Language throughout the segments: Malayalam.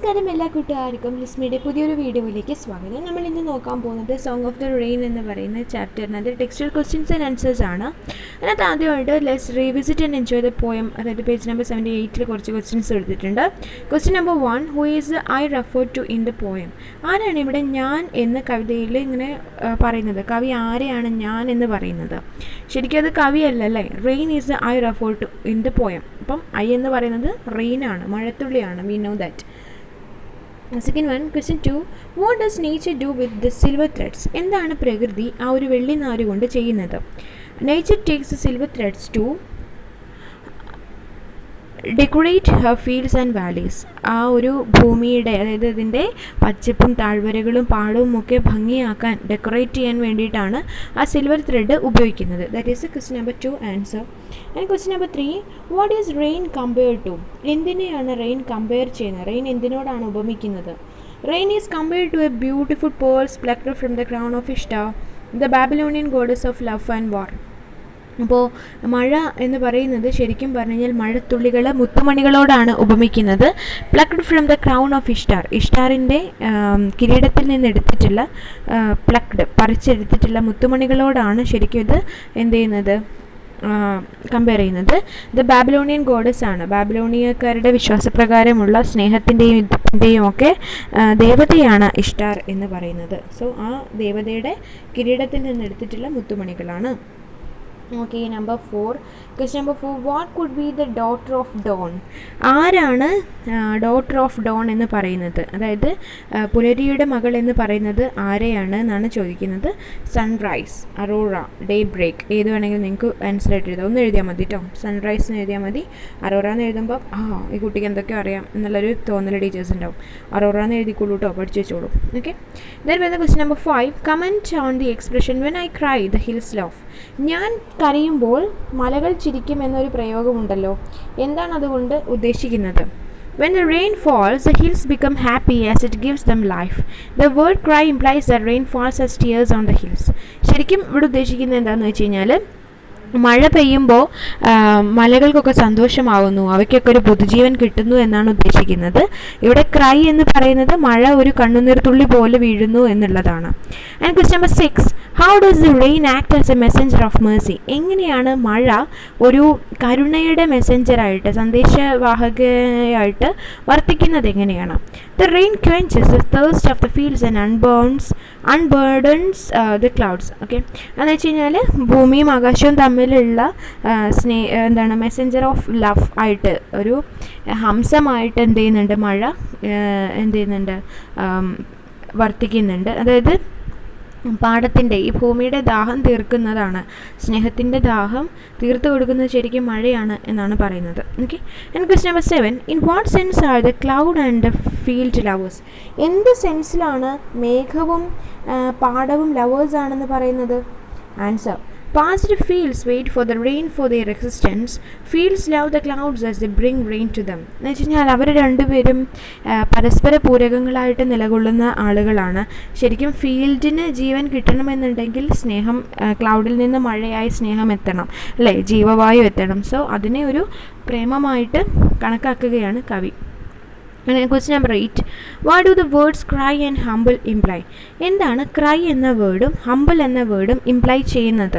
നമസ്കാരം എല്ലാ കൂട്ടുകാർക്കും ലിസ്മിയുടെ പുതിയൊരു വീഡിയോയിലേക്ക് സ്വാഗതം. നമ്മൾ ഇന്ന് നോക്കാൻ പോകുന്നത് സോങ് ഓഫ് ദ റെയിൻ എന്ന് പറയുന്ന ചാപ്റ്ററിനകത്ത് ടെക്സ്റ്റൽ ക്വസ്റ്റ്യൻസ് ആൻഡ് ആൻസേഴ്സ് ആണ്. അതിനകത്ത് ആദ്യമായിട്ട് let's revisit and enjoy the poem, അതായത് പേജ് നമ്പർ 78 കുറച്ച് ക്വസ്റ്റ്യൻസ് എടുത്തിട്ടുണ്ട്. Question number 1, who is I refer to in the poem? ആരാണ് ഇവിടെ ഞാൻ എന്ന കവിതയിൽ ഇങ്ങനെ പറയുന്നത്? കവി ആരെയാണ് ഞാൻ എന്ന് പറയുന്നത്? ശരിക്കും അത് കവിയല്ല അല്ലേ? Rain is I refer to in the poem. അപ്പം ഐ എന്ന് പറയുന്നത് റെയിൻ ആണ്, മഴത്തുള്ളിയാണ്. We know that. Second one, question 2, what does nature do with the silver threads? എന്താണ് പ്രകൃതി ആ ഒരു വെള്ളി നാര് കൊണ്ട് ചെയ്യുന്നത്? Nature takes the silver threads to decorate her fields and valleys. ആ ഒരു ഭൂമിയുടെ, അതായത് ഇതിൻ്റെ പച്ചപ്പും താഴ്വരകളും പാടവും ഒക്കെ ഭംഗിയാക്കാൻ, ഡെക്കറേറ്റ് ചെയ്യാൻ വേണ്ടിയിട്ടാണ് ആ സിൽവർ ത്രെഡ് ഉപയോഗിക്കുന്നത്. That is question number 2 answer. And question number 3, what is rain compare to? എന്തിനെയാണ് റെയിൻ കമ്പയർ ചെയ്യുന്നത്? റെയിൻ എന്തിനോടാണ് ഉപമിക്കുന്നത്? Rain is compared to a beautiful pearls plucked from the crown of Ishtar, the Babylonian goddess of love and war. അപ്പോൾ മഴ എന്ന് പറയുന്നത് ശരിക്കും പറഞ്ഞു കഴിഞ്ഞാൽ മഴത്തുള്ളികൾ മുത്തുമണികളോടാണ് ഉപമിക്കുന്നത്. Plucked from the crown of Ishtar, ഇഷ്ടാറിൻ്റെ കിരീടത്തിൽ നിന്ന് എടുത്തിട്ടുള്ള പറിച്ചെടുത്തിട്ടുള്ള മുത്തുമണികളോടാണ് ശരിക്കും ഇത് എന്ത് ചെയ്യുന്നത്, കമ്പയർ ചെയ്യുന്നത്. ദ ബാബിലോണിയൻ ഗോഡസ് ആണ്, ബാബിലോണിയക്കാരുടെ വിശ്വാസപ്രകാരമുള്ള സ്നേഹത്തിൻ്റെയും യുദ്ധത്തിൻ്റെയും ഒക്കെ ദേവതയാണ് ഇഷ്ടാർ എന്ന് പറയുന്നത്. സോ ആ ദേവതയുടെ കിരീടത്തിൽ നിന്ന് എടുത്തിട്ടുള്ള മുത്തുമണികളാണ്. Okay, number 4, question number 4, what could be the daughter of dawn? ആരാണ് ഡോട്ടർ ഓഫ് ഡോൺ എന്ന് പറയുന്നത്? അതായത് പുലരിയുടെ മകൾ എന്ന് പറയുന്നത് ആരെയാണ് എന്നാണ് ചോദിക്കുന്നത്. സൺറൈസ്, അറോറ, ഡേ ബ്രേക്ക്, ഏത് വേണമെങ്കിലും നിങ്ങൾക്ക് ആൻസർ ആയിട്ട് എഴുതാം. ഒന്ന് എഴുതിയാൽ മതി കേട്ടോ. സൺറൈസ് എന്ന് എഴുതിയാൽ മതി. അറോറ എന്ന് എഴുതുമ്പോൾ ഈ കുട്ടിക്ക് എന്തൊക്കെയോ അറിയാം എന്നുള്ളൊരു തോന്നൽ ടീച്ചേഴ്സ് ഉണ്ടാവും. അറോറ എന്ന് എഴുതിക്കോളൂ കേട്ടോ, പഠിച്ചു വെച്ചോളൂ. ഓക്കെ, ദെൻ വരുന്ന question number 5, comment on the expression when I cry the hills love. ഞാൻ കരയുമ്പോൾ മലകൾ ചിരിക്കും എന്നൊരു പ്രയോഗമുണ്ടല്ലോ, എന്താണ് അതുകൊണ്ട് ഉദ്ദേശിക്കുന്നത്? When the rain falls, the hills become happy as it gives them life. The word cry implies that rain falls as tears on the hills. ശരിക്കും ഇവിടെ ഉദ്ദേശിക്കുന്നത് എന്താണെന്ന് വെച്ച് കഴിഞ്ഞാൽ, മഴ പെയ്യുമ്പോൾ മലകൾക്കൊക്കെ സന്തോഷമാവുന്നു, അവയ്ക്കൊക്കെ ഒരു പുതുജീവൻ കിട്ടുന്നു എന്നാണ് ഉദ്ദേശിക്കുന്നത്. ഇവിടെ ക്രൈ എന്ന് പറയുന്നത് മഴ ഒരു കണ്ണുനീർത്തുള്ളി പോലെ വീഴുന്നു എന്നുള്ളതാണ്. And question number 6, how does the rain act as A Messenger of Mercy? എങ്ങനെയാണ് മഴ ഒരു കരുണയുടെ മെസ്സഞ്ചറായിട്ട്, സന്ദേശവാഹകയായിട്ട് വർത്തിക്കുന്നത് എങ്ങനെയാണ്? The rain quenches the thirst of the fields and unburdens the clouds. Okay, എന്ന് വെച്ച് കഴിഞ്ഞാൽ ഭൂമിയും ആകാശവും തമ്മിലുള്ള എന്താണ്, മെസ്സഞ്ചർ ഓഫ് ലവ് ആയിട്ട്, ഒരു ഹംസമായിട്ട് എന്ത് ചെയ്യുന്നുണ്ട്, മഴ എന്ത് ചെയ്യുന്നുണ്ട്, വർത്തിക്കുന്നുണ്ട്. അതായത് പാടത്തിൻ്റെ, ഈ ഭൂമിയുടെ ദാഹം തീർക്കുന്നതാണ്, സ്നേഹത്തിൻ്റെ ദാഹം തീർത്തു കൊടുക്കുന്നത് ശരിക്കും മഴയാണ് എന്നാണ് പറയുന്നത്. Okay, and question number 7, in what sense are the cloud and the field lovers? എന്ത് സെൻസിലാണ് മേഘവും പാടവും ലവേഴ്സ് ആണെന്ന് പറയുന്നത്? Answer, past fields wait for the rain for their existence. Fields love the clouds as they bring rain to them. എന്ന് വെച്ച് കഴിഞ്ഞാൽ അവർ രണ്ടുപേരും പരസ്പര പൂരകങ്ങളായിട്ട് നിലകൊള്ളുന്ന ആളുകളാണ്. ശരിക്കും ഫീൽഡിന് ജീവൻ കിട്ടണമെന്നുണ്ടെങ്കിൽ സ്നേഹം, ക്ലൗഡിൽ നിന്ന് മഴയായി സ്നേഹം എത്തണം അല്ലേ, ജീവവായു എത്തണം. സോ അതിനെ ഒരു പ്രേമമായിട്ട് കണക്കാക്കുകയാണ് കവി. Question number 8, what do the words cry and humble imply? എന്താണ് ക്രൈ എന്ന വേർഡും ഹംബിൾ എന്ന വേർഡും ഇംപ്ലൈ ചെയ്യുന്നത്?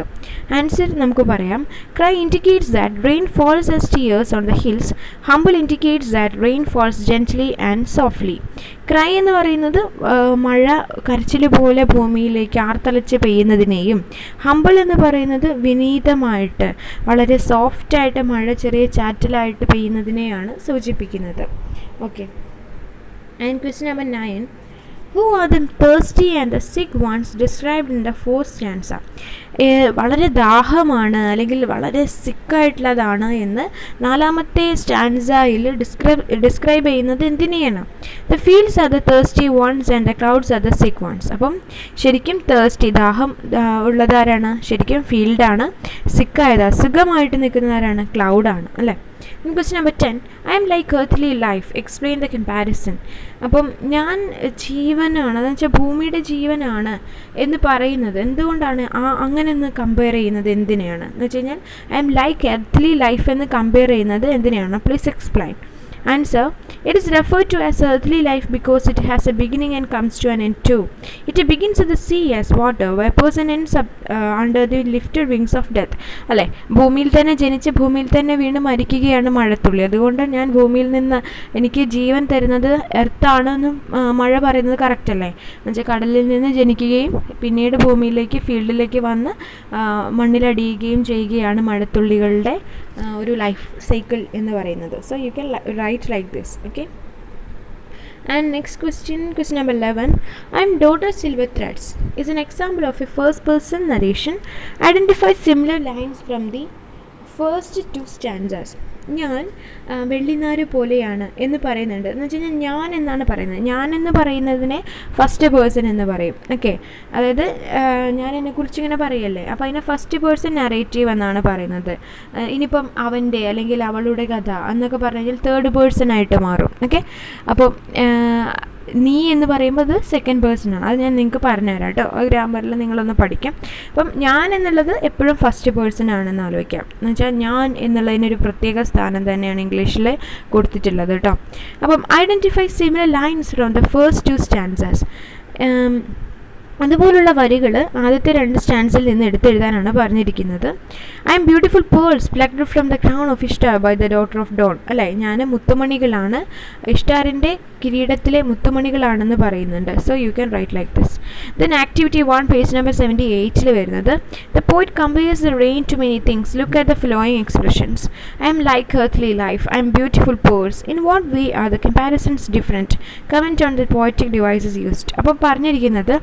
ആൻസർ നമുക്ക് പറയാം. Cry indicates that rain falls as tears on the hills. Humble indicates that rain falls gently and softly. Cry എന്ന് പറയുന്നത് മഴ കരച്ചിൽ പോലെ ഭൂമിയിലേക്ക് ആർത്തലച്ച് പെയ്യുന്നതിനെയും, ഹംബിൾ എന്ന് പറയുന്നത് വിനീതമായിട്ട് വളരെ സോഫ്റ്റായിട്ട് മഴ ചെറിയ ചാറ്റലായിട്ട് പെയ്യുന്നതിനെയാണ് സൂചിപ്പിക്കുന്നത്. Okay, and question number 9, who are the thirsty and the sick ones described in the 4th stanza? വളരെ ദാഹമാണ് അല്ലെങ്കിൽ വളരെ സിക്കായിട്ടുള്ളതാണ് എന്ന് 4ാമത്തെ സ്റ്റാൻസയിൽ ഡിസ്ക്രൈബ് ചെയ്യുന്നത് എന്തിനെയാണ്? The fields are the thirsty ones and the clouds are the sick ones. അപ്പം ശരിക്കും തേഴ്സ്റ്റി, ദാഹം ഉള്ളതാരാണ്? ശരിക്കും ഫീൽഡാണ്. സിക്കായത്, അസുഖമായിട്ട് നിൽക്കുന്നതാരാണ്? ക്ലൗഡാണ് അല്ലേ. Question number 10, I am like earth life, explain the comparison. അപ്പം ഞാൻ ജീവനാണ്, അതെന്ന് വെച്ചാൽ ഭൂമിയുടെ ജീവനാണ് എന്ന് പറയുന്നത് എന്തുകൊണ്ടാണ്? അങ്ങനെ ഒന്ന് കമ്പയർ ചെയ്യുന്നത് എന്തിനെയാണ് എന്ന് വെച്ച് കഴിഞ്ഞാൽ I am like earth life എന്ന് കമ്പയർ ചെയ്യുന്നത് എന്തിനെയാണ്? Please explain. Answer: it is referred to as earthly life because it has a beginning and comes to an end too. It begins at the sea as water, where a person ends up under the lifted wings of death. അല്ലേ, ഭൂമിയിൽ തന്നെ ജനിച്ച് ഭൂമിയിൽ തന്നെ വീണ് മരിക്കുകയാണ് മഴത്തുള്ളി. അതുകൊണ്ട് ഞാൻ ഭൂമിയിൽ നിന്ന് എനിക്ക് ജീവൻ തരുന്നത് എർത്താണെന്നും മഴ പറയുന്നത് കറക്റ്റ് അല്ലേ? എന്നുവെച്ചാൽ കടലിൽ നിന്ന് ജനിക്കുകയും പിന്നീട് ഭൂമിയിലേക്ക് ഫീൽഡിലേക്ക് വന്ന് മണ്ണിലടിയുകയും ചെയ്യുകയാണ് മഴത്തുള്ളികളുടെ ഒരു ലൈഫ് സൈക്കിൾ എന്ന് പറയുന്നത്. So you can write like this. Okay. And next question number 11. I am daughter silver threads is an example of a first person narration. Identify similar lines from the first two stanzas. ഞാൻ വെള്ളിനാര് പോലെയാണ് എന്ന് പറയുന്നുണ്ട്. എന്ന് വെച്ച് കഴിഞ്ഞാൽ ഞാൻ എന്നാണ് പറയുന്നത്. ഞാൻ എന്ന് പറയുന്നതിനെ ഫസ്റ്റ് പേഴ്സൺ എന്ന് പറയും. ഓക്കെ, അതായത് ഞാൻ എന്നെക്കുറിച്ച് ഇങ്ങനെ പറയല്ലേ, അപ്പോൾ അതിനെ ഫസ്റ്റ് പേഴ്സൺ നറേറ്റീവ് എന്നാണ് പറയുന്നത്. ഇനിയിപ്പം അവൻ്റെ അല്ലെങ്കിൽ അവളുടെ കഥ എന്നൊക്കെ പറഞ്ഞു കഴിഞ്ഞാൽ തേർഡ് പേഴ്സൺ ആയിട്ട് മാറും. ഓക്കെ, അപ്പോൾ നീ എന്ന് പറയുമ്പോൾ അത് സെക്കൻഡ് പേഴ്സണാണ്. അത് ഞാൻ നിങ്ങൾക്ക് പറഞ്ഞുതരാം കേട്ടോ. ആ ഗ്രാമറിൽ നിങ്ങളൊന്ന് പഠിക്കാം. അപ്പം ഞാൻ എന്നുള്ളത് എപ്പോഴും ഫസ്റ്റ് പേഴ്സൺ ആണെന്ന് ആലോചിക്കാം. എന്ന് വെച്ചാൽ ഞാൻ എന്നുള്ളതിനൊരു പ്രത്യേക സ്ഥാനം തന്നെയാണ് ഇംഗ്ലീഷിൽ കൊടുത്തിട്ടുള്ളത് കേട്ടോ. അപ്പം identify similar lines from the first two stanzas. അതുപോലുള്ള വരികൾ ആദ്യത്തെ രണ്ട് സ്റ്റാൻസിൽ നിന്ന് എടുത്തെഴുതാനാണ് പറഞ്ഞിരിക്കുന്നത്. I am beautiful pearls plucked from the crown of Ishtar by the daughter of dawn. അല്ലേ, ഞാൻ മുത്തുമണികളാണ്, ഇഷ്ടാറിൻ്റെ കിരീടത്തിലെ മുത്തുമണികളാണെന്ന് പറയുന്നുണ്ട്. So you can write like this. Then activity 1 page number 78 വരുന്നത് the poet compares the rain to many things. Look at the following expressions. I am like earthly life. I am beautiful pearls. In what way are the comparisons different? Comment on the poetic devices used. അപ്പോൾ പറഞ്ഞിരിക്കുന്നത്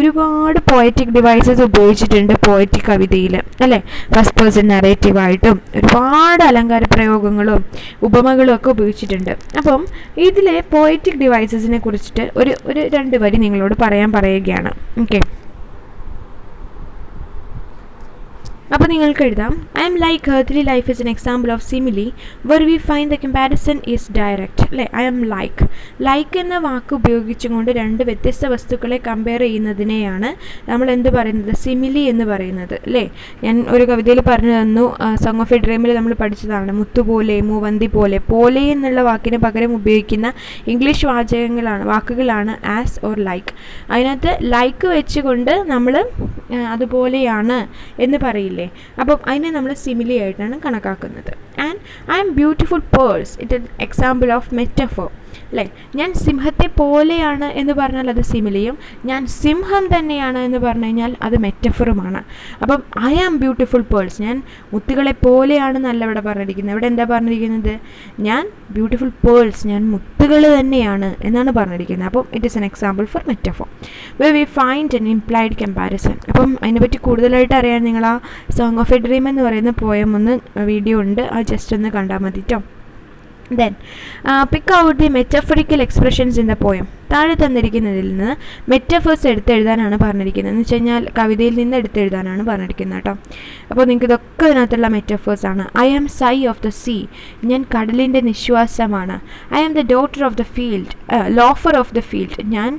ഒരുപാട് പോയറ്റിക് ഡിവൈസസ് ഉപയോഗിച്ചിട്ടുണ്ട് പോയറ്റിക് കവിതയിൽ അല്ലേ. ഫസ്റ്റ് പേഴ്സൺ നറേറ്റീവായിട്ടും ഒരുപാട് അലങ്കാര പ്രയോഗങ്ങളും ഉപമകളും ഒക്കെ ഉപയോഗിച്ചിട്ടുണ്ട്. അപ്പം ഇതിലെ പോയറ്റിക് ഡിവൈസസിനെ കുറിച്ചിട്ട് ഒരു 2 വരി നിങ്ങളോട് പറയുകയാണ്. ഓക്കെ, അപ്പോൾ നിങ്ങൾക്ക് എഴുതാം. I am like earthly life is an example of simile where we find the comparison is direct. അല്ലേ, ഐ എം ലൈക്ക് എന്ന വാക്ക് ഉപയോഗിച്ചുകൊണ്ട് 2 വ്യത്യസ്ത വസ്തുക്കളെ കമ്പയർ ചെയ്യുന്നതിനെയാണ് നമ്മൾ എന്ത് പറയുന്നത്, സിമിലി എന്ന് പറയുന്നത് അല്ലേ. ഞാൻ ഒരു കവിതയിൽ പറഞ്ഞു തന്നു, സോങ് ഓഫ് എ ഡ്രീമിൽ നമ്മൾ പഠിച്ചതാണ്. മുത്തുപോലെ, മൂവന്തി പോലെ എന്നുള്ള വാക്കിന് പകരം ഉപയോഗിക്കുന്ന ഇംഗ്ലീഷ് വാക്കുകളാണ് ആസ് ഓർ ലൈക്ക്. അതിനകത്ത് ലൈക്ക് വെച്ചുകൊണ്ട് നമ്മൾ അതുപോലെയാണ് എന്ന് പറയില്ലേ, അപ്പം അതിനെ നമ്മൾ സിമിലി ആയിട്ടാണ് കണക്കാക്കുന്നത്. And I am beautiful purse it is example of metaphor. അല്ലേ, ഞാൻ സിംഹത്തെ പോലെയാണ് എന്ന് പറഞ്ഞാൽ അത് സിമിലിയും, ഞാൻ സിംഹം തന്നെയാണ് എന്ന് പറഞ്ഞു കഴിഞ്ഞാൽ അത് മെറ്റഫറുമാണ്. അപ്പം ഐ ആം ബ്യൂട്ടിഫുൾ പേഴ്സ്, ഞാൻ മുത്തുകളെ പോലെയാണെന്നല്ല ഇവിടെ പറഞ്ഞിരിക്കുന്നത്. ഇവിടെ എന്താ പറഞ്ഞിരിക്കുന്നത്, ഞാൻ ബ്യൂട്ടിഫുൾ പേഴ്സ്, ഞാൻ മുത്തുകൾ തന്നെയാണ് എന്നാണ് പറഞ്ഞിരിക്കുന്നത്. അപ്പം it is an example for metaphor where we find an implied comparison. അപ്പം അതിനെപ്പറ്റി കൂടുതലായിട്ട് അറിയാൻ നിങ്ങൾ ആ സോങ് ഓഫ് എ ഡ്രീം എന്ന് പറയുന്ന പോയം ഒന്ന് വീഡിയോ ഉണ്ട്, അത് ജസ്റ്റ് ഒന്ന് കണ്ടാൽ മതി കേട്ടോ. Then pick out the metaphorical expressions in the poem. താഴെ തന്നിരിക്കുന്നതിൽ നിന്ന് മെറ്റഫേഴ്സ് എടുത്തെഴുതാനാണ് പറഞ്ഞിരിക്കുന്നത്. എന്ന് വെച്ച് കഴിഞ്ഞാൽ കവിതയിൽ നിന്ന് എടുത്തെഴുതാനാണ് പറഞ്ഞിരിക്കുന്നത് കേട്ടോ. അപ്പോൾ നിങ്ങൾക്ക് ഇതൊക്കെ ഇതിനകത്തുള്ള മെറ്റഫേഴ്സാണ്. I am sigh of the sea, ഞാൻ കടലിൻ്റെ നിശ്വാസമാണ്. I am the daughter of the field, laughter of the field, ഞാൻ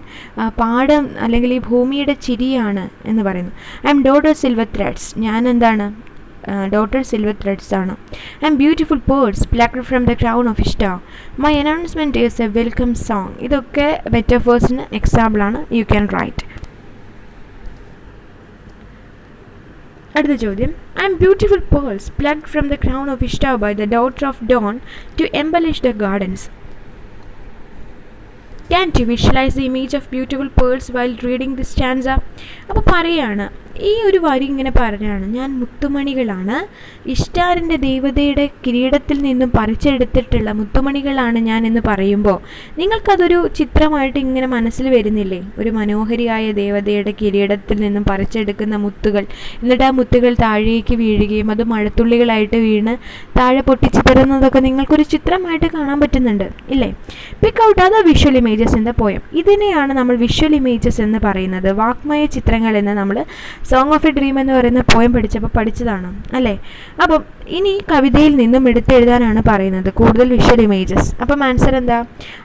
പാടം അല്ലെങ്കിൽ ഈ ഭൂമിയുടെ ചിരിയാണ് എന്ന് പറയുന്നു. I am daughter silver threads, ഞാൻ എന്താണ്, ഡോട്ടർ സിൽവർ ത്രെഡ്സ് ആണ്. I am beautiful pearls plucked from the crown of Ishtar. My announcement is a welcome song. ഇതൊക്കെ മെറ്റഫേഴ്സിന് എക്സാമ്പിളാണ്. You can write. അടുത്ത ചോദ്യം. I am beautiful pearls plucked from the crown of Ishtar by the daughter of dawn to embellish the gardens. Can't you visualize the image of beautiful pearls while reading this stanza? അപ്പോൾ പറയാണ്, ഈ ഒരു വരി ഇങ്ങനെ പറഞ്ഞാണ്, ഞാൻ മുത്തുമണികളാണ്, ഇഷ്ടാറിൻ്റെ ദേവതയുടെ കിരീടത്തിൽ നിന്നും പറിച്ചെടുത്തിട്ടുള്ള മുത്തുമണികളാണ് ഞാൻ എന്ന് പറയുമ്പോൾ നിങ്ങൾക്കതൊരു ചിത്രമായിട്ട് ഇങ്ങനെ മനസ്സിൽ വരുന്നില്ലേ? ഒരു മനോഹരിയായ ദേവതയുടെ കിരീടത്തിൽ നിന്നും പറിച്ചെടുക്കുന്ന മുത്തുകൾ, എന്നിട്ട് ആ മുത്തുകൾ താഴേക്ക് വീഴുകയും അത് മഴത്തുള്ളികളായിട്ട് വീണ് താഴെ പൊട്ടിച്ചിതറുന്നതൊക്കെ നിങ്ങൾക്കൊരു ചിത്രമായിട്ട് കാണാൻ പറ്റുന്നുണ്ട് ഇല്ലേ? Pick out other visual images in the poem. ഇതിനെയാണ് നമ്മൾ വിഷ്വൽ ഇമേജസ് എന്ന് പറയുന്നത്, വാക്മയ ചിത്രങ്ങൾ എന്ന് നമ്മൾ സോങ് ഓഫ് എ ഡ്രീം എന്ന് പറയുന്ന പോയം പഠിച്ചതാണ് അല്ലേ. അപ്പം ഇനി കവിതയിൽ നിന്നും എടുത്തെഴുതാനാണ് പറയുന്നത് കൂടുതൽ വിഷ്വൽ ഇമേജസ്. അപ്പം ആൻസർ എന്താ?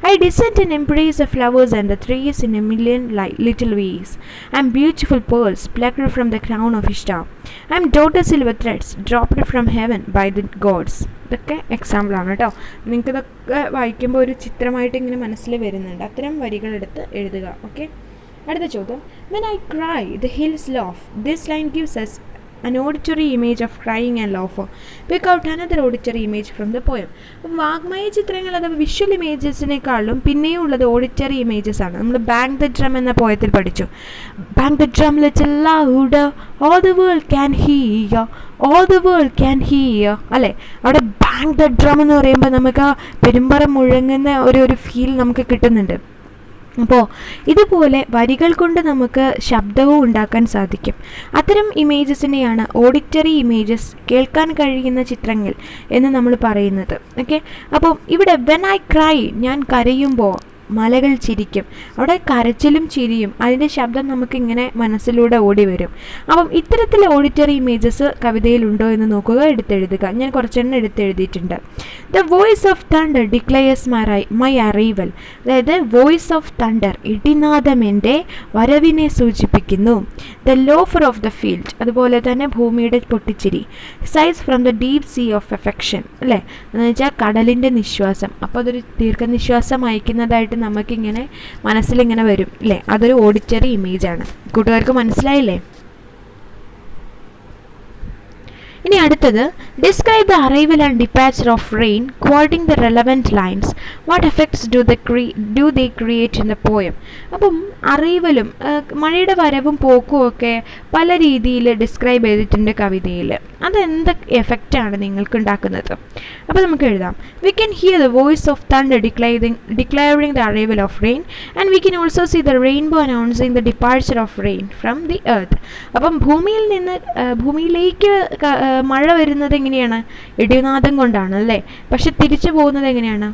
I descend and embrace the flowers and the trees in a million little ways. I am beautiful pearls plucked from the crown of Ishtar. I am dot silver threads dropped from heaven by the gods. ഇതൊക്കെ എക്സാമ്പിളാണ് കേട്ടോ. നിങ്ങൾക്ക് ഇതൊക്കെ വായിക്കുമ്പോൾ ഒരു ചിത്രമായിട്ട് ഇങ്ങനെ മനസ്സിൽ വരുന്നുണ്ട്. അത്തരം വരികളെടുത്ത് എഴുതുക. ഓക്കെ, അടുത്ത ചോദ്യം. When I cry, the hills laugh. This line gives us an auditory image of crying and laughter. Pick out another auditory image from the poem. അപ്പം വാഗ്മയ ചിത്രങ്ങൾ അഥവാ വിഷ്വൽ ഇമേജസിനേക്കാളും പിന്നെയും ഉള്ളത് ഓഡിറ്ററി ഇമേജസ് ആണ്. നമ്മൾ ബാങ്ക് ദ ഡ്രം എന്ന പോയത്തിൽ പഠിച്ചു. Bank the drum little louder, all the world can hear, all the world can hear. അല്ലേ, അവിടെ ബാങ്ക് ദ ഡ്രം എന്ന് പറയുമ്പോൾ നമുക്ക് ആ പെരുമ്പറ മുഴങ്ങുന്ന ഒരു ഫീൽ നമുക്ക് കിട്ടുന്നുണ്ട്. അപ്പോൾ ഇതുപോലെ വരികൾ കൊണ്ട് നമുക്ക് ശബ്ദവും ഉണ്ടാക്കാൻ സാധിക്കും. അത്തരം ഇമേജസിനെയാണ് ഓഡിറ്ററി ഇമേജസ്, കേൾക്കാൻ കഴിയുന്ന ചിത്രങ്ങൾ എന്ന് നമ്മൾ പറയുന്നത്. ഓക്കെ, അപ്പോൾ ഇവിടെ വെൻ ഐ ക്രൈ, ഞാൻ കരയുമ്പോൾ മലകൾ ചിരിക്കും. അവിടെ കരച്ചിലും ചിരിയും അതിൻ്റെ ശബ്ദം നമുക്കിങ്ങനെ മനസ്സിലൂടെ ഓടി വരും. അപ്പം ഇത്തരത്തിലെ ഓഡിറ്ററി ഇമേജസ് കവിതയിലുണ്ടോ എന്ന് നോക്കുക, എടുത്തെഴുതുക. ഞാൻ കുറച്ചെണ്ണം എടുത്തെഴുതിയിട്ടുണ്ട്. The voice of thunder declares my arrival. അതായത് വോയിസ് ഓഫ് തണ്ടർ, ഇടിനാദം എൻ്റെ വരവിനെ സൂചിപ്പിക്കുന്നു. The laughter of the field, അതുപോലെ തന്നെ ഭൂമിയുടെ പൊട്ടിച്ചിരി. Sighs from the deep sea of affection, അല്ലേ, എന്ന് വെച്ചാൽ കടലിൻ്റെ നിശ്വാസം. അപ്പോൾ അതൊരു ദീർഘനിശ്വാസം അയക്കുന്നതായിട്ട് നമുക്കിങ്ങനെ മനസ്സിലിങ്ങനെ വരും, അല്ലേ. അതൊരു ഓഡിറ്ററി ഇമേജാണ്. കൂട്ടുകാർക്ക് മനസ്സിലായില്ലേ? ഇനി അടുത്തത്, describe the arrival and departure of rain quoting the relevant lines. What effects do they create in the poem. അപ്പം അറൈവലും മഴയുടെ വരവും പോക്കും ഒക്കെ പല രീതിയിൽ ഡിസ്ക്രൈബ് ചെയ്തിട്ടുണ്ട് കവിതയിൽ. അതെന്ത് എഫക്റ്റാണ് നിങ്ങൾക്ക് ഉണ്ടാക്കുന്നത്? അപ്പോൾ നമുക്ക് എഴുതാം. We can hear the voice of thunder declaring the arrival of rain and we can also see the rainbow announcing the departure of rain from the earth. അപ്പം ഭൂമിയിൽ നിന്ന് ഭൂമിയിലേക്ക് മഴ വരുന്നത് എങ്ങനെയാണ്? ഇടിനാദം കൊണ്ടാണ്, അല്ലേ. പക്ഷെ തിരിച്ചു പോകുന്നത് എങ്ങനെയാണ്?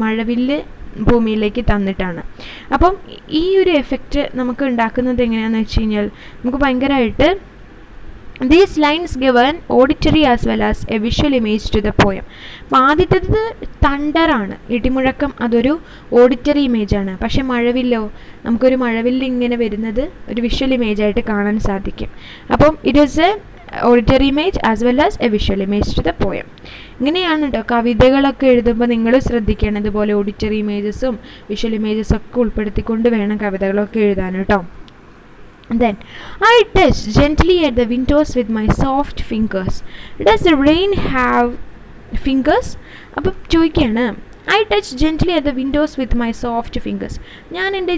മഴവില്ല് ഭൂമിയിലേക്ക് തന്നിട്ടാണ്. അപ്പം ഈ ഒരു എഫക്റ്റ് നമുക്ക് ഉണ്ടാക്കുന്നത് എങ്ങനെയാണെന്ന് വെച്ച് കഴിഞ്ഞാൽ നമുക്ക് ഭയങ്കരമായിട്ട് these lines give an auditory as well as a visual image to the poem. അപ്പോൾ ആദ്യത്തേത് തണ്ടറാണ്, ഇടിമുഴക്കം, അതൊരു ഓഡിറ്ററി ഇമേജാണ്. പക്ഷെ മഴവില്ലോ, നമുക്കൊരു മഴവില്ല് ഇങ്ങനെ വരുന്നത് ഒരു വിഷ്വൽ ഇമേജായിട്ട് കാണാൻ സാധിക്കും. അപ്പം it is a auditory image as well as a visual image to the poem. ഇങ്ങനെയാണ് കേട്ടോ കവിതകളൊക്കെ എഴുതുമ്പോൾ നിങ്ങൾ ശ്രദ്ധിക്കണം. ഇതുപോലെ ഓഡിറ്ററി ഇമേജസും വിഷ്വൽ ഇമേജസും ഒക്കെ ഉൾപ്പെടുത്തിക്കൊണ്ട് വേണം കവിതകളൊക്കെ എഴുതാൻ കേട്ടോ. Then I touched gently at the windows with my soft fingers. Does the rain have fingers? അപ്പം ചോദിക്കുകയാണ്, I touch gently at the Windows with my soft fingers. ഞാൻ എൻ്റെ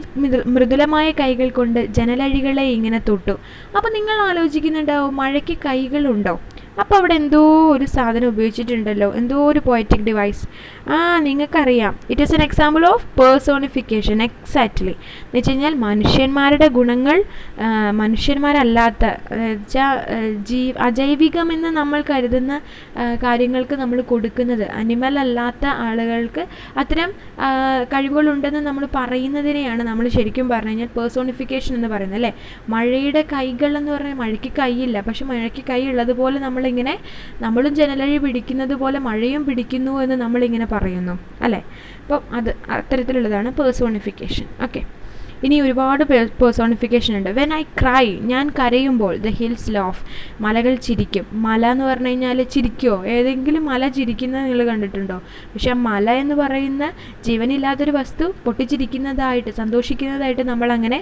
മൃദുലമായ കൈകൾ കൊണ്ട് ജനലഴികളെ ഇങ്ങനെ തൊട്ടു. അപ്പോൾ നിങ്ങൾ ആലോചിക്കുന്നുണ്ടാവും, മഴയ്ക്ക് കൈകളുണ്ടോ? അപ്പോൾ അവിടെ എന്തോ ഒരു സാധനം ഉപയോഗിച്ചിട്ടുണ്ടല്ലോ, എന്തോ ഒരു പോയറ്റിക് ഡിവൈസ്. നിങ്ങൾക്കറിയാം, it is an example of personification. Exactly എന്ന് വെച്ച് കഴിഞ്ഞാൽ മനുഷ്യന്മാരുടെ ഗുണങ്ങൾ മനുഷ്യന്മാരല്ലാത്ത അജൈവികമെന്ന് നമ്മൾ കരുതുന്ന കാര്യങ്ങൾക്ക് നമ്മൾ കൊടുക്കുന്നത്, അനിമൽ അല്ലാത്ത ആളുകൾക്ക് അത്തരം കഴിവുകളുണ്ടെന്ന് നമ്മൾ പറയുന്നതിനെയാണ് നമ്മൾ ശരിക്കും പറഞ്ഞു കഴിഞ്ഞാൽ പേഴ്സോണിഫിക്കേഷൻ എന്ന് പറയുന്നത്, അല്ലേ. മഴയുടെ കൈകൾ എന്ന് പറഞ്ഞാൽ മഴയ്ക്ക് കൈയില്ല, പക്ഷെ മഴയ്ക്ക് കൈ ഉള്ളതുപോലെ നമ്മളും ജനലഴി പിടിക്കുന്നത് പോലെ മഴയും പിടിക്കുന്നു എന്ന് നമ്മളിങ്ങനെ പറയുന്നു, അല്ലേ. അപ്പം അത് അത്തരത്തിലുള്ളതാണ് പേഴ്സോണിഫിക്കേഷൻ. ഓക്കെ, ഇനി ഒരുപാട് പേഴ്സോണിഫിക്കേഷൻ ഉണ്ട്. വെൻ ഐ ക്രൈ, ഞാൻ കരയുമ്പോൾ ദ ഹിൽസ് ലാഫ്, മലകൾ ചിരിക്കും. മല എന്ന് പറഞ്ഞു കഴിഞ്ഞാൽ ചിരിക്കുമോ? ഏതെങ്കിലും മല ചിരിക്കുന്നത് നിങ്ങൾ കണ്ടിട്ടുണ്ടോ? പക്ഷെ ആ മല എന്ന് പറയുന്ന ജീവനില്ലാത്തൊരു വസ്തു പൊട്ടിച്ചിരിക്കുന്നതായിട്ട്, സന്തോഷിക്കുന്നതായിട്ട് നമ്മളങ്ങനെ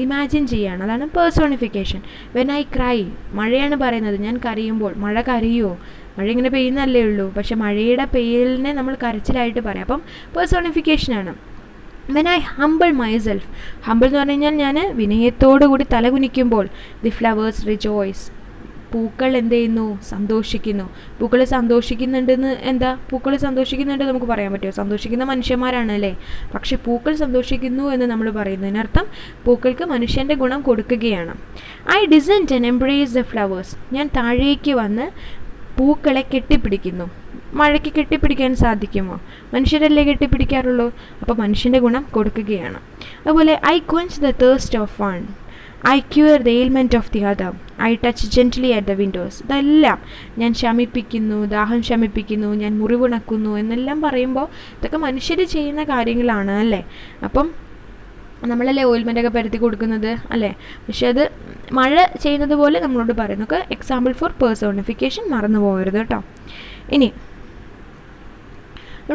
ഇമാജിൻ ചെയ്യുകയാണ്. അതാണ് പേഴ്സോണിഫിക്കേഷൻ. വെൻ ഐ ക്രൈ, മഴയാണ് പറയുന്നത്. ഞാൻ കരയുമ്പോൾ, മഴ കരയുമോ? മഴ ഇങ്ങനെ പെയ്യുന്നല്ലേ ഉള്ളൂ, പക്ഷെ മഴയുടെ പെയ്യലിനെ നമ്മൾ കരച്ചിലായിട്ട് പറയാം. അപ്പം പേഴ്സോണിഫിക്കേഷനാണ്. When I humble myself, humble എന്ന് പറഞ്ഞു കഴിഞ്ഞാൽ ഞാൻ വിനയത്തോടു കൂടി തലകുനിക്കുമ്പോൾ ദി ഫ്ലവേഴ്സ് റിജോയ്സ്, പൂക്കൾ എന്ത് ചെയ്യുന്നു? സന്തോഷിക്കുന്നു. പൂക്കൾ സന്തോഷിക്കുന്നുണ്ടെന്ന് എന്താ? പൂക്കൾ സന്തോഷിക്കുന്നുണ്ട് നമുക്ക് പറയാൻ പറ്റുമോ? സന്തോഷിക്കുന്ന മനുഷ്യന്മാരാണ്, അല്ലേ. പക്ഷെ പൂക്കൾ സന്തോഷിക്കുന്നു എന്ന് നമ്മൾ പറയുന്നതിനർത്ഥം പൂക്കൾക്ക് മനുഷ്യൻ്റെ ഗുണം കൊടുക്കുകയാണ്. I descend and embrace the flowers, ഞാൻ താഴേക്ക് വന്ന് പൂക്കളെ കെട്ടിപ്പിടിക്കുന്നു. മഴയ്ക്ക് കെട്ടിപ്പിടിക്കാൻ സാധിക്കുമോ? മനുഷ്യരല്ലേ കെട്ടിപ്പിടിക്കാറുള്ളൂ. അപ്പോൾ മനുഷ്യൻ്റെ ഗുണം കൊടുക്കുകയാണ്. അതുപോലെ I quench the thirst of one, I cure the ailment of the other, I touch gently at the windows. ഇതെല്ലാം ഞാൻ ശമിപ്പിക്കുന്നു, ദാഹം ശമിപ്പിക്കുന്നു, ഞാൻ മുറിവുണക്കുന്നു എന്നെല്ലാം പറയുമ്പോൾ ഇതൊക്കെ മനുഷ്യർ ചെയ്യുന്ന കാര്യങ്ങളാണ്, അല്ലേ. അപ്പം നമ്മളല്ലേ ഓയിൽമെൻ്റൊക്കെ പരത്തി കൊടുക്കുന്നത് അല്ലേ? പക്ഷെ അത് മഴ ചെയ്യുന്നത് പോലെ നമ്മളോട് പറയുന്നു. ഒക്കെ എക്സാമ്പിൾ ഫോർ പേഴ്സോണിഫിക്കേഷൻ, മറന്നു പോകരുത് കേട്ടോ. ഇനി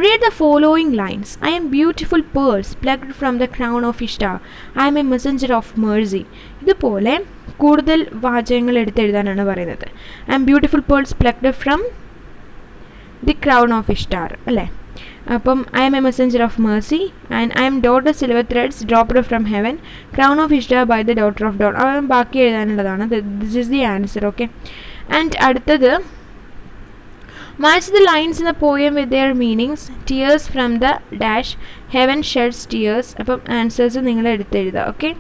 read the following lines. I am beautiful pearls plucked from the crown of Ishtar. I am a messenger of mercy. ഇതുപോലെ കൂടുതൽ വാചകങ്ങൾ എടുത്തെഴുതാനാണ് പറയുന്നത്. I am beautiful pearls plucked from the crown of Ishtar അല്ലേ? അപ്പം I am a messenger of mercy and I am daughter silver threads dropped from heaven, crown of Ishtar by the daughter of dawn. അവൻ ബാക്കി എഴുതാനുള്ളതാണ്. This is the answer. Okay. And അടുത്തത് match the lines in the poem with their meanings. Tears from the dash, heaven sheds tears. അപ്പം ആൻസേഴ്സ് നിങ്ങൾ എടുത്തെഴുതുക. Okay.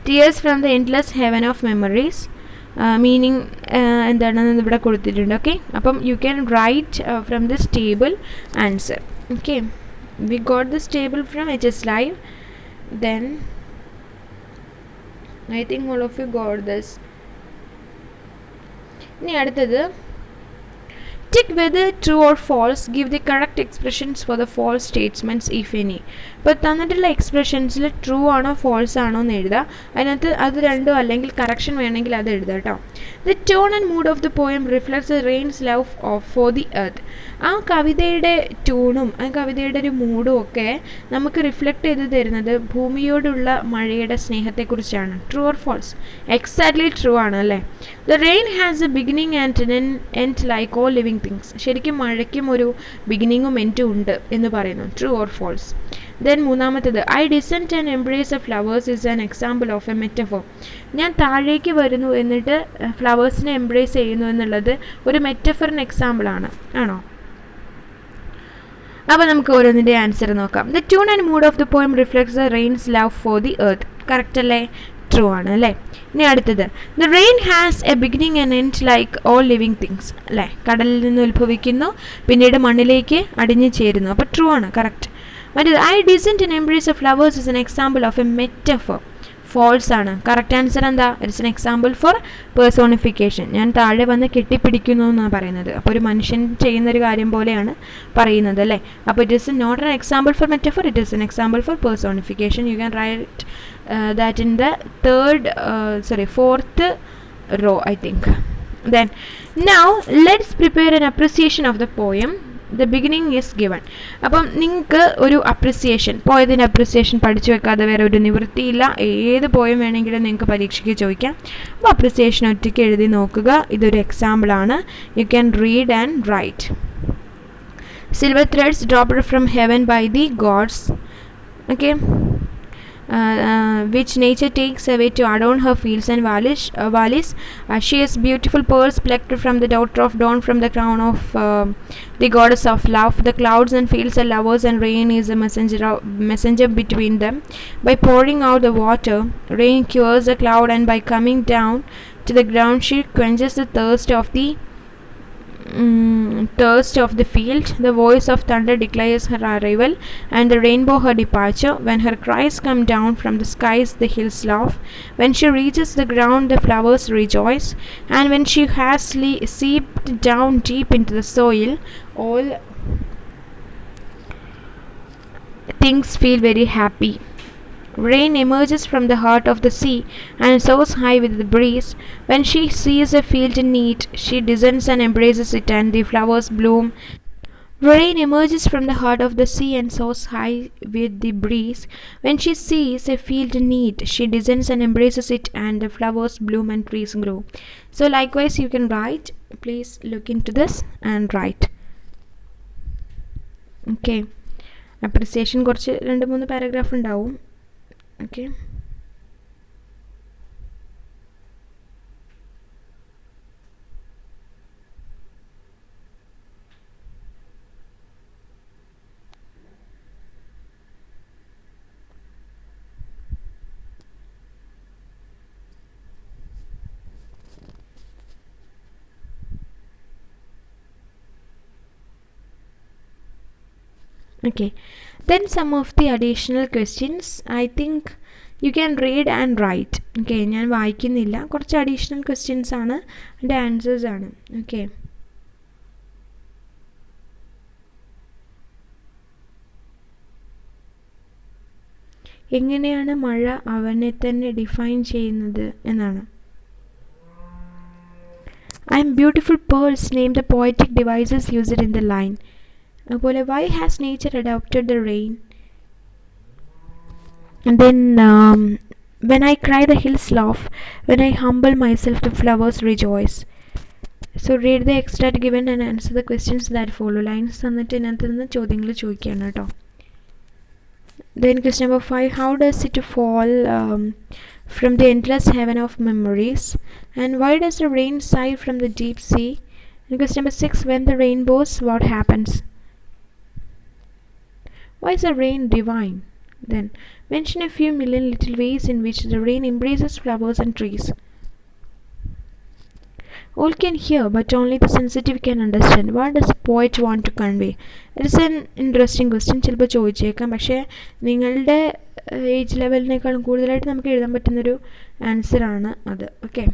tears from the endless heaven of memories. Meaning എന്താണെന്ന് ഇവിടെ കൊടുത്തിട്ടുണ്ട്. ഓക്കെ. അപ്പം you can write from this table answer. Okay. We got this table from HS Live. Then I think all of you got this. ഇനി അടുത്തത് check whether true or false, give the correct expressions for the false statements if any. ഇപ്പോൾ തന്നിട്ടുള്ള എക്സ്പ്രഷൻസിൽ ട്രൂ ആണോ ഫോൾസ് ആണോ എന്ന് എഴുതുക. അതിനകത്ത് അത് രണ്ടോ അല്ലെങ്കിൽ കറക്ഷൻ വേണമെങ്കിൽ അത് എഴുതുക കേട്ടോ. The tone and mood of the poem reflects the rain's love for the earth. ആ കവിതയുടെ ട്യൂണും ആ കവിതയുടെ ഒരു മൂഡും ഒക്കെ നമുക്ക് റിഫ്ലക്റ്റ് ചെയ്ത് തരുന്നത് ഭൂമിയോടുള്ള മഴയുടെ സ്നേഹത്തെക്കുറിച്ചാണ്. True or false? Exactly true ആണ് അല്ലേ? The rain has a beginning and an end like all living things. ശരിക്കും മഴയ്ക്കും ഒരു ബിഗിനിങ്ങും എൻഡും ഉണ്ട് എന്ന് പറയുന്നു. True or false? ദെൻ മൂന്നാമത്തേത് I descend and embrace a flowers is an example of a metaphor. ഞാൻ താഴേക്ക് വരുന്നു എന്നിട്ട് ഫ്ലവേഴ്സിനെ എംബ്രേസ് ചെയ്യുന്നു എന്നുള്ളത് ഒരു മെറ്റഫറിന് എക്സാമ്പിളാണ്. ആണോ? അപ്പോൾ നമുക്ക് ഓരോന്നിൻ്റെ ആൻസർ നോക്കാം. The tune and mood of the poem reflects the rain's love for the earth. Correct അല്ലേ? ട്രൂ ആണ് അല്ലേ? ഇനി അടുത്തത് the rain has a beginning and end like all living things അല്ലേ? കടലിൽ നിന്ന് ഉത്ഭവിക്കുന്നു, പിന്നീട് മണ്ണിലേക്ക് അടിഞ്ഞു ചേരുന്നു. അപ്പോൾ ട്രൂ ആണ്, കറക്റ്റ്. മറ്റേത് I descend and embrace a flowers is an example of a metaphor. False ആണ്. കറക്റ്റ് ആൻസർ എന്താ? It's an example for personification. ഞാൻ താഴെ വന്ന് കെട്ടിപ്പിടിക്കുന്നു എന്നാണ് പറയുന്നത്. അപ്പോൾ ഒരു മനുഷ്യൻ ചെയ്യുന്നൊരു കാര്യം പോലെയാണ് പറയുന്നത് അല്ലേ? അപ്പോൾ it is not an example for metaphor, it is an example for personification. You can write that in the fourth row I think. Then now let's prepare an appreciation of the poem. The beginning is given. അപ്പം നിങ്ങൾക്ക് ഒരു അപ്രിസിയേഷൻ, പോയതിൻ്റെ അപ്രിസിയേഷൻ പഠിച്ചു വെക്കാതെ വേറെ ഒരു നിവൃത്തിയില്ല. ഏത് പോയം വേണമെങ്കിലും നിങ്ങൾക്ക് പരീക്ഷയ്ക്ക് ചോദിക്കാം. അപ്പോൾ അപ്രിസിയേഷൻ ഒറ്റയ്ക്ക് എഴുതി നോക്കുക. ഇതൊരു എക്സാമ്പിളാണ്. You can read and write. Silver threads dropped from heaven by the gods. Okay. Which nature takes away to adorn her fields and valleys. She is beautiful pearls plucked from the daughter of dawn, from the crown of the goddess of love. The clouds and fields are lovers, and rain is a messenger between them. By pouring out the water, rain cures the cloud, and by coming down to the ground, she quenches the thirst of the field. The voice of thunder declares her arrival, and the rainbow her departure. When her cries come down from the skies, the hills laugh. When she reaches the ground, the flowers rejoice. And when she has seeped down deep into the soil, all things feel very happy. Rain emerges from the heart of the sea and soars high with the breeze. When she sees a field in need, she descends and embraces it, and the flowers bloom. Rain emerges from the heart of the sea and soars high with the breeze. When she sees a field in need, she descends and embraces it, and the flowers bloom and trees grow. So likewise you can write. Please look into this and write. Okay. Appreciation കുറച്ച് 2-3 പാരഗ്രാഫ് ഉണ്ടാവും. Okay. Okay, then some of the additional questions. I think you can read and write. Okay, ഞാൻ വായിക്കുന്നില്ല. കുറച്ച് അഡീഷണൽ ക്വസ്റ്റ്യൻസ് ആണ്, അതിൻ്റെ ആൻസേഴ്സ് ആണ്. ഓക്കെ. എങ്ങനെയാണ് മഴ അവനെ തന്നെ ഡിഫൈൻ ചെയ്യുന്നത് എന്നാണ്. I am beautiful pearls name the poetic devices used in the line. അതുപോലെ why has nature adopted the rain? And then when I cry the hills laugh, when I humble myself the flowers rejoice. So read the extract given and answer the questions that follow. Lines തന്നിട്ട് ഇതിനകത്ത് നിന്ന് ചോദ്യങ്ങൾ ചോദിക്കുകയാണ് കേട്ടോ. Then question number 5, how does it fall from the endless heaven of memories? And why does the rain sigh from the deep sea? And question number 6, when the rain pours, what happens? Why is the rain divine? Then mention a few million little ways in which the rain embraces flowers and trees. All can hear, but only the sensitive can understand. What does a poet want to convey? It is an interesting question. ചിലപ്പോൾ ചോദിച്ചേക്കാം, പക്ഷേ നിങ്ങളുടെ ഏജ് ലെവലിനേക്കാളും കൂടുതലായിട്ട് നമുക്ക് എഴുതാൻ പറ്റുന്നൊരു ആൻസറാണ് അത്. Okay.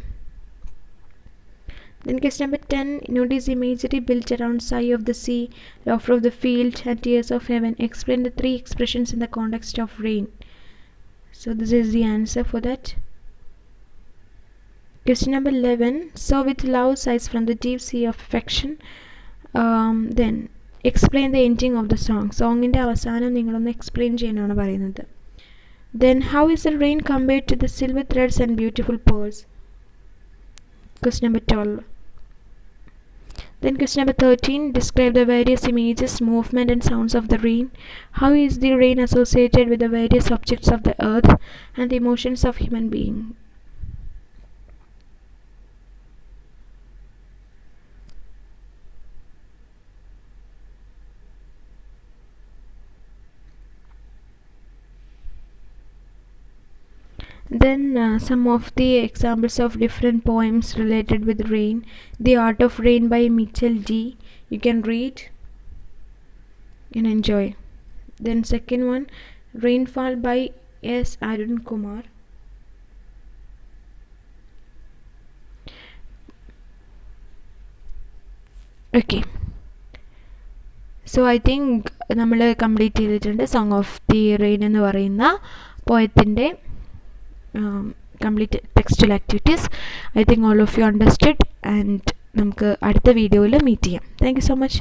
Then question number 10, notice imagery built around sigh of the sea, laughter of the field, and tears of heaven. Explain the three expressions in the context of rain. So this is the answer for that. Question number 11, so with love sighs from the deep sea of affection. Then explain the ending of the song. സോങ്ങിൻ്റെ അവസാനം നിങ്ങളൊന്ന് എക്സ്പ്ലെയിൻ ചെയ്യാനാണ് പറയുന്നത്. Then how is the rain compared to the silver threads and beautiful pearls? Question number 12. Then question number 13, describe the various images, movement and sounds of the rain. How is the rain associated with the various objects of the earth and the emotions of human beings? Then some of the examples of different poems related with rain. The Art of Rain by Mitchell D. You can read and enjoy. Then second one, Rainfall by S. Arun Kumar. Okay. So I think നമ്മൾ കംപ്ലീറ്റ് ചെയ്തിട്ടുണ്ട് സോങ് ഓഫ് ദി റെയിൻ എന്ന് പറയുന്ന പോയത്തിൻ്റെ complete textual activities. I think all of you understood, and നമുക്ക് അടുത്ത വീഡിയോയിൽ മീറ്റ് ചെയ്യാം. Thank you so much.